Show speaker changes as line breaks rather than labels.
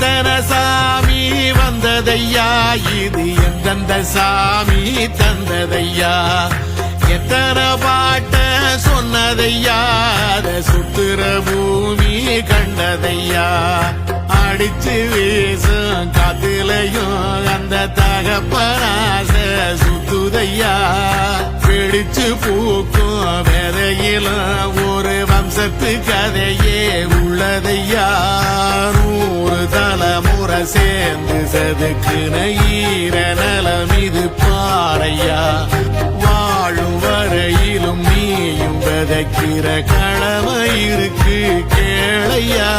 எத்தனை சாமி வந்ததையா இது எந்தெந்த சாமி தந்ததையா எத்தனை பாட்ட சொன்னதையா அத சுத்துற பூமி கண்டதையா அடிச்சு வீசும் காத்துலையும் அந்த தகப்பனாச சுத்துதையா பிடிச்சு பூக்கும் விதையிலும் ஒரு வம்சத்து கதையே உள்ளதையா 100 தலைமுறை சேர்ந்து செதுக்குன ஈர நலம் இது பாறையா வாழும் வரையிலும் நீயும் விதைக்கிற கடமை இருக்கு கேளையா